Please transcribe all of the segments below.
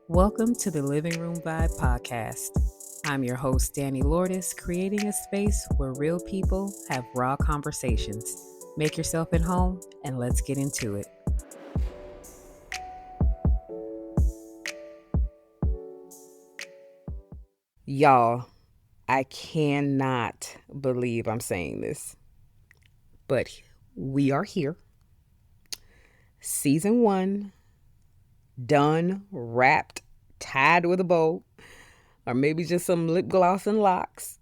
Welcome to the Living Room Vibe podcast. I'm your host, Dani Lordeus, creating a space where real people have raw conversations. Make yourself at home and let's get into it. Y'all, I cannot believe I'm saying this, but we are here. Season 1, done, wrapped, tied with a bow, or maybe just some lip gloss and locks.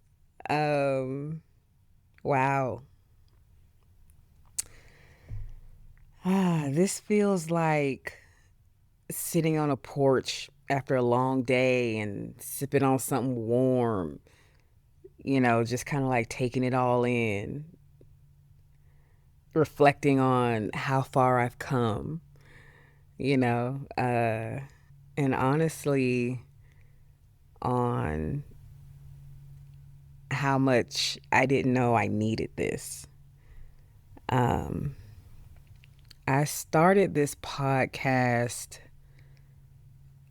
Wow. This feels like sitting on a porch after a long day and sipping on something warm, just kind of like taking it all in, reflecting on how far I've come, and honestly on how much I didn't know I needed this. I started this podcast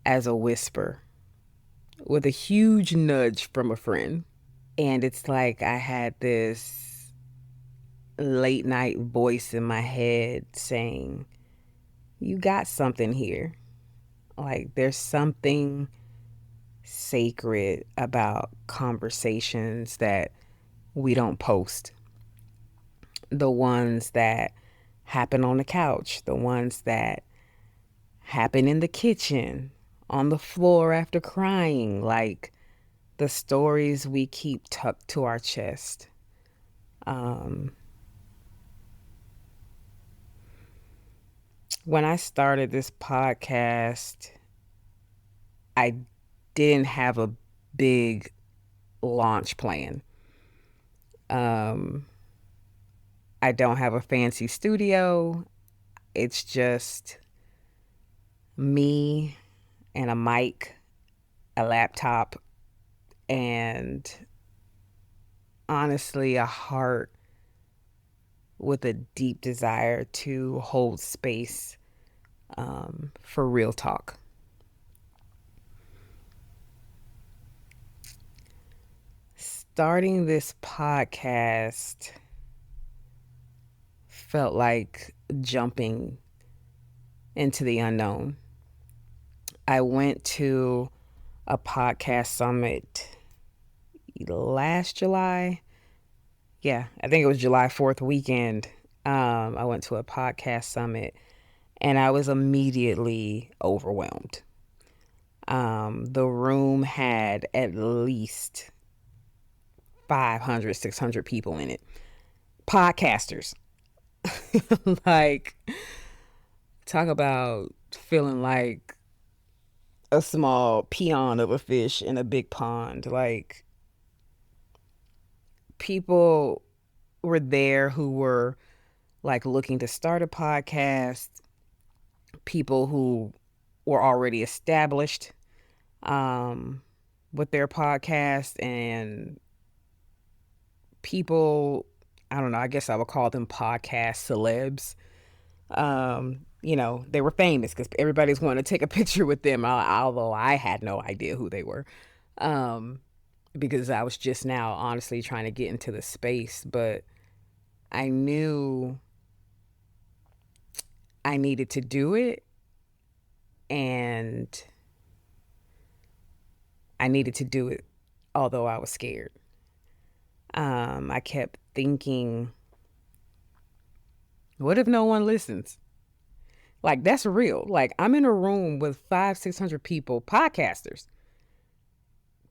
as a whisper with a huge nudge from a friend. And it's like I had this late night voice in my head saying, you got something here. Like there's something sacred about conversations that we don't post. The ones that happen on the couch, the ones that happen in the kitchen, on the floor after crying, like the stories we keep tucked to our chest. When I started this podcast, I didn't have a big launch plan. I don't have a fancy studio. It's just me and a mic, a laptop, and honestly, a heart with a deep desire to hold space for real talk. Starting this podcast felt like jumping into the unknown. I went to a podcast summit last July. Yeah, I think it was July 4th weekend. I went to a podcast summit and I was immediately overwhelmed. The room had at least 500, 600 people in it. Podcasters. Like, talk about feeling like a small peon of a fish in a big pond. Like, people were there who were like looking to start a podcast, people who were already established with their podcast, and people, I don't know, I guess I would call them podcast celebs. They were famous because everybody's wanting to take a picture with them, although I had no idea who they were. Because I was just now honestly trying to get into the space, but I knew I needed to do it, and I needed to do it although I was scared. I kept thinking, what if no one listens? Like, that's real. Like, I'm in a room with 500-600 people, podcasters,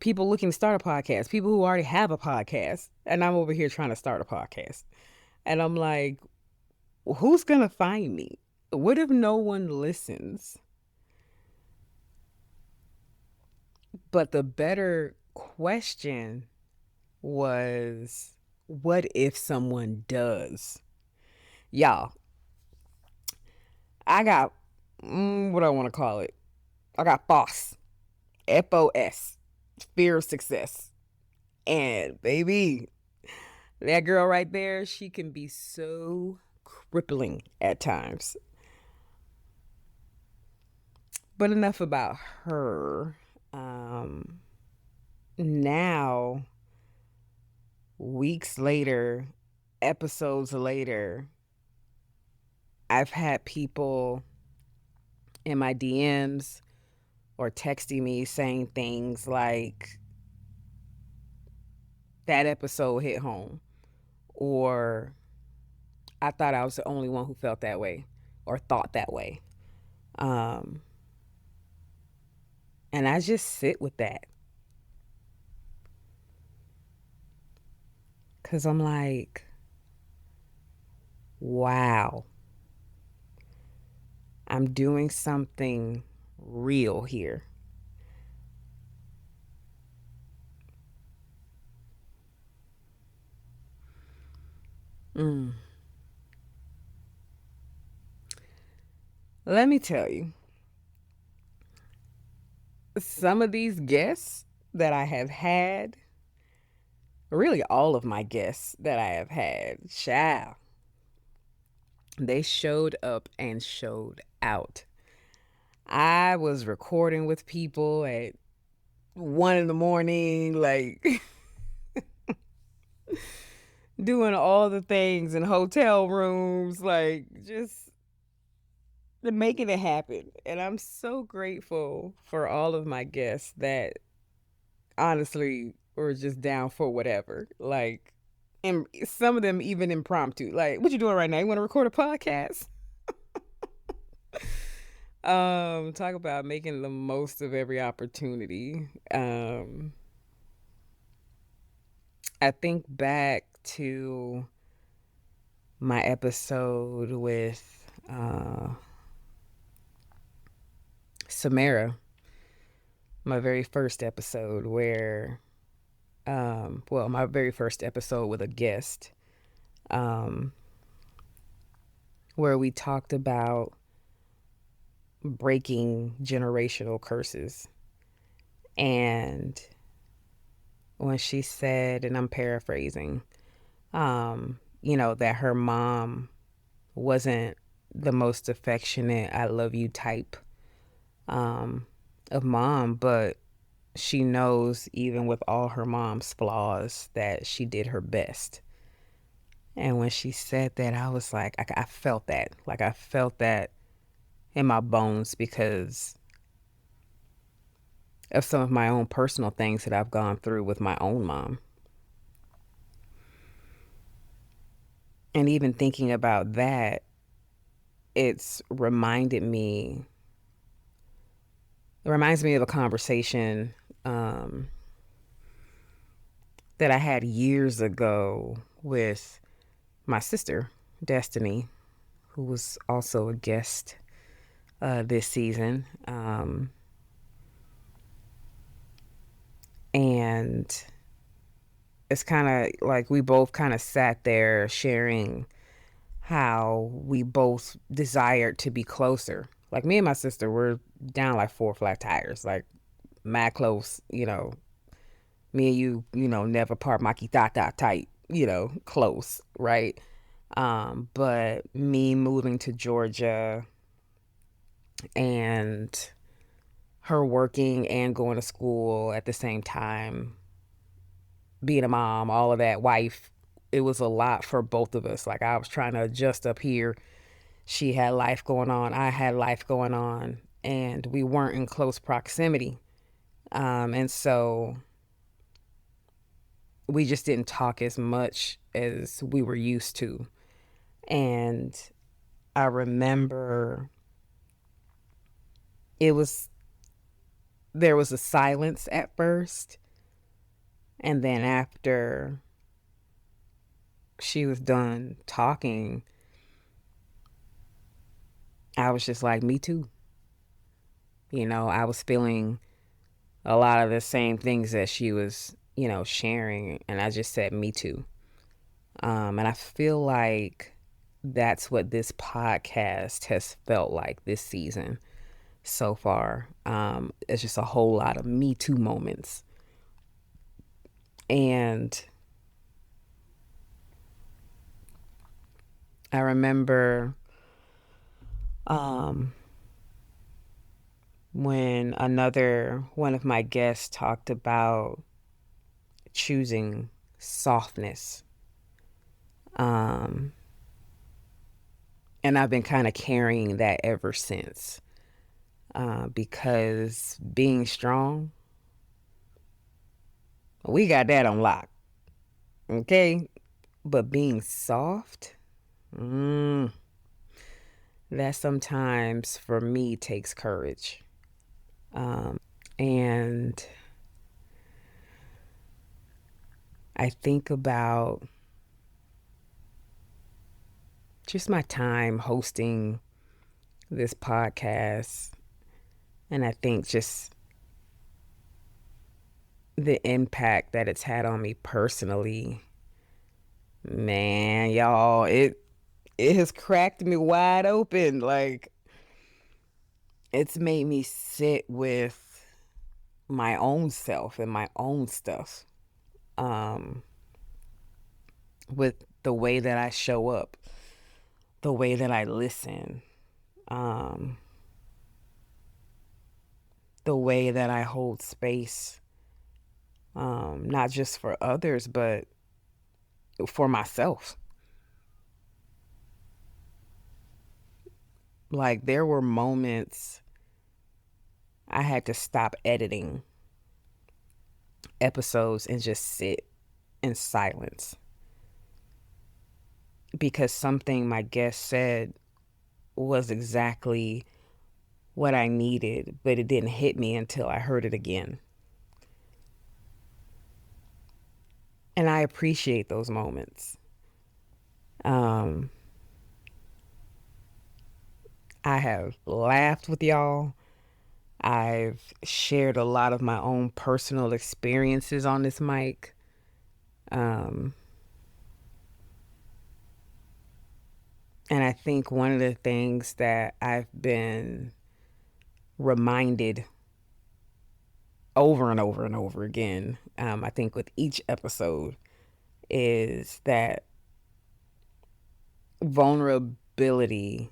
people looking to start a podcast, people who already have a podcast, and I'm over here trying to start a podcast. And I'm like, who's going to find me? What if no one listens? But the better question was, what if someone does? Y'all, I got, what do I want to call it? I got FOS, FOS, fear of success. And baby, that girl right there, she can be so crippling at times. But enough about her. Um, Now, weeks later, episodes later, I've had people in my DMs or texting me saying things like, that episode hit home, or I thought I was the only one who felt that way or thought that way. Um, and I just sit with that because I'm like, wow, I'm doing something real here. Mm. Let me tell you, some of these guests that I have had, really all of my guests that I have had, child, they showed up and showed out. I was recording with people at 1 in the morning, like doing all the things in hotel rooms, like just making it happen. And I'm so grateful for all of my guests that honestly were just down for whatever. Like, and some of them even impromptu. Like, what you doing right now? You want to record a podcast? Talk about making the most of every opportunity. I think back to my episode with Samara, my very first episode where, well, my very first episode with a guest, um, where we talked about breaking generational curses. And when she said, and I'm paraphrasing, that her mom wasn't the most affectionate, I love you type um, of mom, but she knows even with all her mom's flaws that she did her best. And when she said that, I was like, I felt that. Like, I felt that in my bones because of some of my own personal things that I've gone through with my own mom. And even thinking about that, it's reminded me, it reminds me of a conversation um, that I had years ago with my sister, Destiny, who was also a guest this season. And it's kind of like we both kind of sat there sharing how we both desired to be closer. Like me and my sister were down like four flat tires, like mad close, me and you, never part makitata tight, close, right? But me moving to Georgia and her working and going to school at the same time, being a mom, all of that, wife, it was a lot for both of us. Like I was trying to adjust up here. She had life going on. I had life going on. And we weren't in close proximity. And so we just didn't talk as much as we were used to. And I remember it was, there was a silence at first. And then after she was done talking, I was just like, me too. I was feeling a lot of the same things that she was, sharing. And I just said, me too. And I feel like that's what this podcast has felt like this season so far. It's just a whole lot of me too moments. And I remember when another one of my guests talked about choosing softness. Um, and I've been kind of carrying that ever since because being strong, we got that on lock, okay? But being soft, mm, that sometimes for me takes courage. And I think about just my time hosting this podcast. And I think just the impact that it's had on me personally. Man, y'all, it has cracked me wide open. Like it's made me sit with my own self and my own stuff. Um, with the way that I show up, the way that I listen, um, the way that I hold space, not just for others, but for myself. Like there were moments I had to stop editing episodes and just sit in silence because something my guest said was exactly what I needed, but it didn't hit me until I heard it again. And I appreciate those moments. Um, I have laughed with y'all. I've shared a lot of my own personal experiences on this mic. Um, and I think one of the things that I've been reminded over and over and over again, I think with each episode, is that vulnerability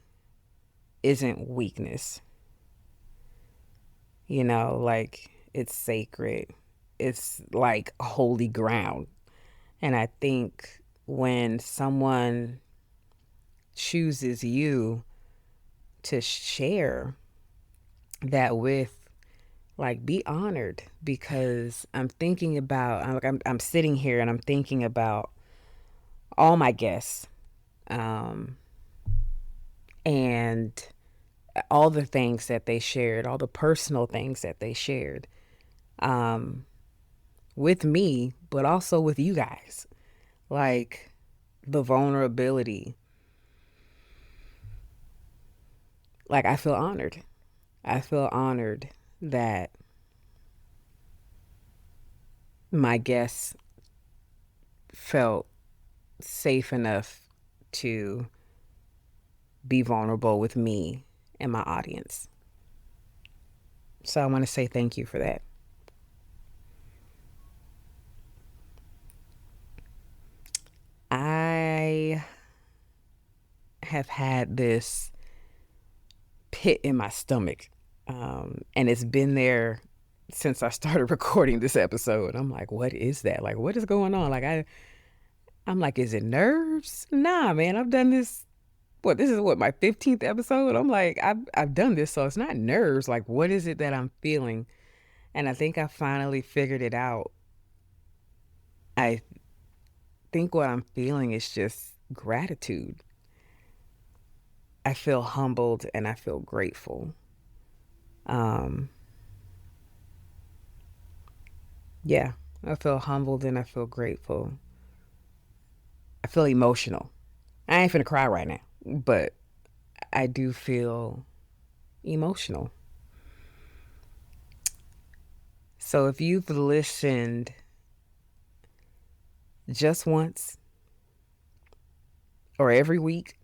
isn't weakness. You know, like it's sacred, it's like holy ground. And I think when someone chooses you to share that with, like, be honored because I'm thinking about, I'm sitting here and I'm thinking about all my guests um, and all the things that they shared, all the personal things that they shared um, with me, but also with you guys. Like the vulnerability. Like I feel honored. I feel honored that my guests felt safe enough to be vulnerable with me and my audience. So I want to say thank you for that. I have had this pit in my stomach, and it's been there since I started recording this episode. I'm like, what is that? Like, what is going on? Like, I'm like, is it nerves? Nah, man, I've done this. What this is what my 15th episode. I'm like, I've done this, so it's not nerves. Like, what is it that I'm feeling? And I think I finally figured it out. I think what I'm feeling is just gratitude. I feel humbled and I feel grateful. Um, yeah, I feel humbled and I feel grateful. I feel emotional. I ain't finna cry right now, but I do feel emotional. So if you've listened just once or every week,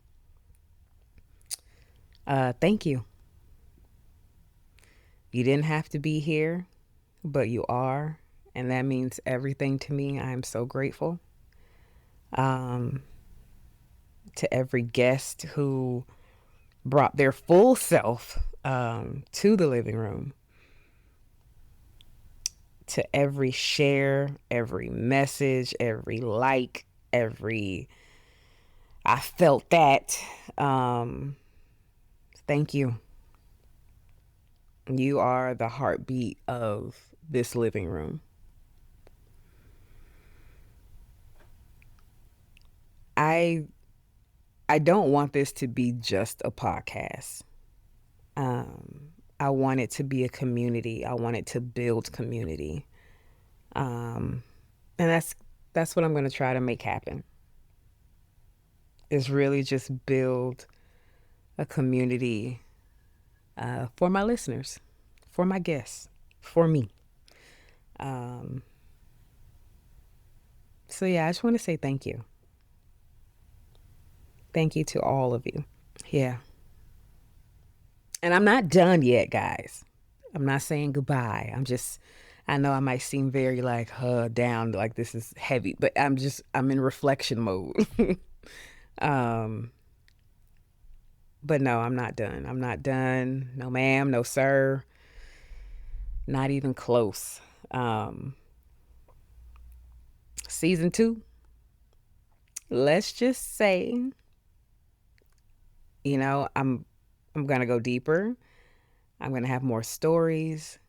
thank you. You didn't have to be here, but you are, and that means everything to me. I am so grateful. Um, to every guest who brought their full self to the living room, to every share, every message, every like, every I felt that. Thank you. You are the heartbeat of this living room. I don't want this to be just a podcast. I want it to be a community. I want it to build community. And that's what I'm going to try to make happen. Is really just build a community for my listeners, for my guests, for me. So yeah, I just want to say thank you. Thank you to all of you. Yeah. And I'm not done yet, guys. I'm not saying goodbye. I know I might seem very like down, like this is heavy, but I'm in reflection mode. But no, I'm not done. I'm not done. No, ma'am. No, sir. Not even close. Season 2. Let's just say, I'm gonna go deeper. I'm gonna have more stories.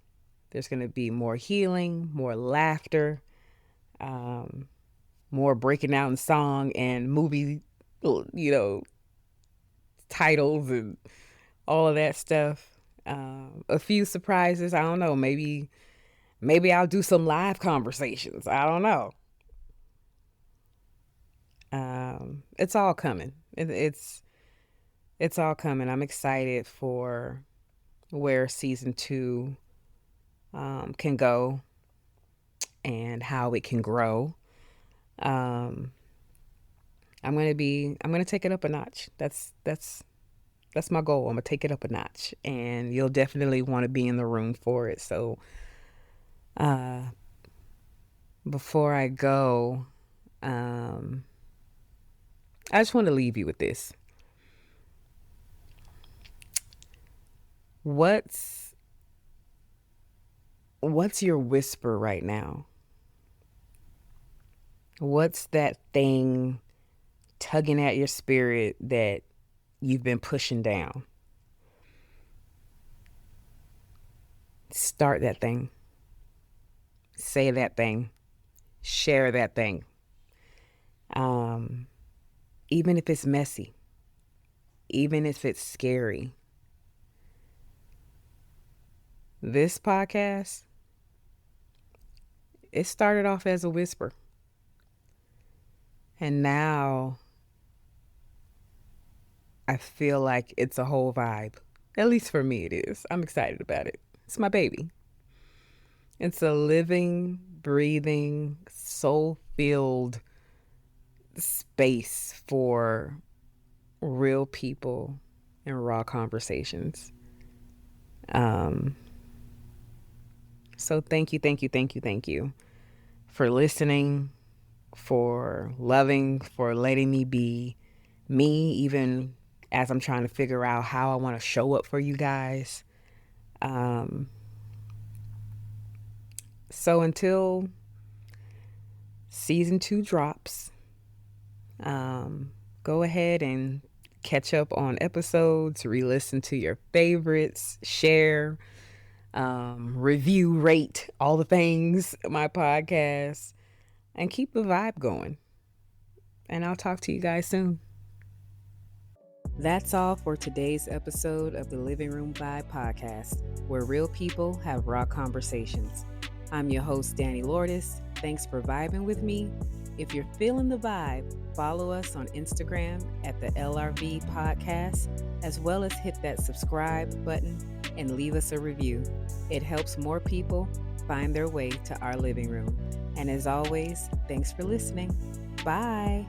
There's gonna be more healing, more laughter, more breaking out in song and movie, titles and all of that stuff. A few surprises. I don't know. Maybe I'll do some live conversations. I don't know. It's all coming. It's all coming. I'm excited for where season 2 can go and how it can grow. I'm gonna take it up a notch. That's my goal. I'm gonna take it up a notch, and you'll definitely want to be in the room for it. So, before I go, I just want to leave you with this. What's your whisper right now? What's that thing tugging at your spirit that you've been pushing down? Start that thing. Say that thing. Share that thing. Even if it's messy, even if it's scary. This podcast, it started off as a whisper. And now I feel like it's a whole vibe. At least for me it is. I'm excited about it. It's my baby. It's a living, breathing, soul-filled space for real people and raw conversations. So thank you for listening, for loving, for letting me be me, even as I'm trying to figure out how I want to show up for you guys. So until season 2 drops, go ahead and catch up on episodes, re-listen to your favorites, share, review, rate, all the things, my podcast, and keep the vibe going. And I'll talk to you guys soon. That's all for today's episode of the Living Room Vibe podcast, where real people have raw conversations. I'm your host, Dani Lordeus. Thanks for vibing with me. If you're feeling the vibe, follow us on Instagram at the LRV podcast, as well as hit that subscribe button and leave us a review. It helps more people find their way to our living room. And as always, thanks for listening. Bye.